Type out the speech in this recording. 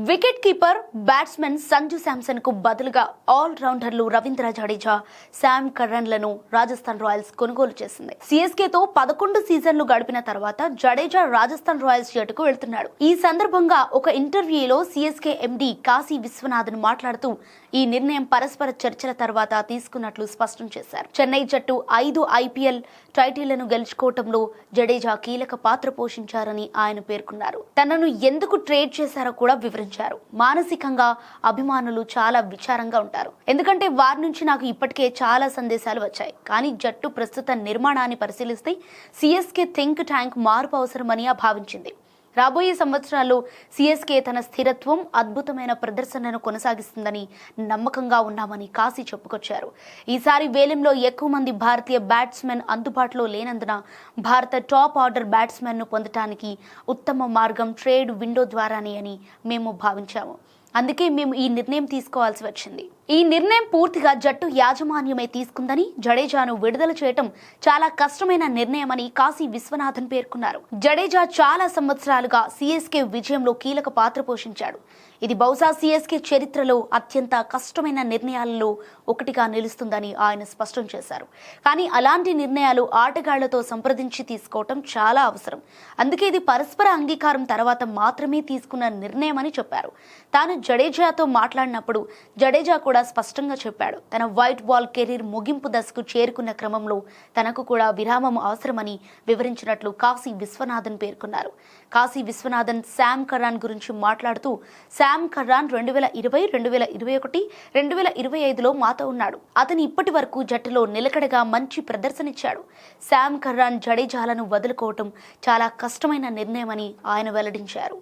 Wicket keeper batsmen Sanju Samson కు బదులుగా all రౌండర్లు రవీంద్ర జడేజా, శామ్ కర్రన్లను రాజస్థాన్ రాయల్స్ కొనుగోలు చేసింది. సిఎస్కేతో 11 సీజన్లు గడిపిన తర్వాత జడేజా రాజస్థాన్ రాయల్స్ జట్టుకు వెళ్తున్నాడు. ఈ సందర్భంగా ఒక ఇంటర్వ్యూలో సిఎస్కే ఎండీ కాశీ విశ్వనాథన్ మాట్లాడుతూ ఈ నిర్ణయం పరస్పర చర్చల తర్వాత తీసుకున్నట్లు స్పష్టం చేశారు. చెన్నై జట్టు 5 ఐపీఎల్ టైటిళ్లను గెలుచుకోవటంలో జడేజా కీలక పాత్ర పోషించారని ఆయన పేర్కొన్నారు. తనను ఎందుకు ట్రేడ్ చేశారో కూడా వివరించారు. మానసికంగా అభిమానులు చాలా విచారంగా ఉంటారు, ఎందుకంటే వారి నుంచి నాకు ఇప్పటికే చాలా సందేశాలు వచ్చాయి. కానీ జట్టు ప్రస్తుత నిర్మాణాన్ని పరిశీలిస్తే సిఎస్కే థింక్ ట్యాంక్ మార్పు అవసరమని భావించింది. రాబోయే సంవత్సరాల్లో సిఎస్కే తన స్థిరత్వం, అద్భుతమైన ప్రదర్శనను కొనసాగిస్తుందని నమ్మకంగా ఉన్నామని కాశీ చెప్పుకొచ్చారు. ఈసారి వేలంలో ఎక్కువ మంది భారతీయ బ్యాట్స్మెన్ అందుబాటులో లేనందున భారత టాప్ ఆర్డర్ బ్యాట్స్మెన్ను పొందటానికి ఉత్తమ మార్గం ట్రేడ్ విండో ద్వారానే అని మేము భావించాము. అందుకే మేము ఈ నిర్ణయం తీసుకోవాల్సి వచ్చింది. ఈ నిర్ణయం పూర్తిగా జట్టు యాజమాన్యమే తీసుకుందని, జడేజాను విడుదల చేయటం చాలా కష్టమైన నిర్ణయమని కాశీ విశ్వనాథన్ పేర్కొన్నారు. జడేజా చాలా సంవత్సరాలుగా సిఎస్కే విజయంలో కీలక పాత్ర పోషించాడు. ఇది బహుశా సిఎస్కే చరిత్రలో అత్యంత కష్టమైన నిర్ణయాలలో ఒకటిగా నిలుస్తుందని ఆయన స్పష్టం చేశారు. కానీ అలాంటి నిర్ణయాలు ఆటగాళ్లతో సంప్రదించి తీసుకోవటం చాలా అవసరం. అందుకే ఇది పరస్పర అంగీకారం తర్వాత మాత్రమే తీసుకున్న నిర్ణయమని చెప్పారు. తాను జడేజాతో మాట్లాడినప్పుడు జడేజా కూడా స్పష్టంగా చెప్పాడు, తన వైట్ బాల్ కెరీర్ ముగింపు దశకు చేరుకున్న క్రమంలో తనకు కూడా విరామం అవసరమని వివరించినట్లు కాశీ విశ్వనాథన్ పేర్కొన్నారు. కాశీ విశ్వనాథన్ శామ్ కర్రాన్ గురించి మాట్లాడుతూ, శామ్ కర్రాన్ 2020, 2021, 2025లో మాతో ఉన్నాడు. అతను ఇప్పటి వరకు జట్టులో నిలకడగా మంచి ప్రదర్శనిచ్చాడు. శామ్ కర్రాన్, జడేజాలను వదులుకోవటం చాలా కష్టమైన నిర్ణయమని ఆయన వెల్లడించారు.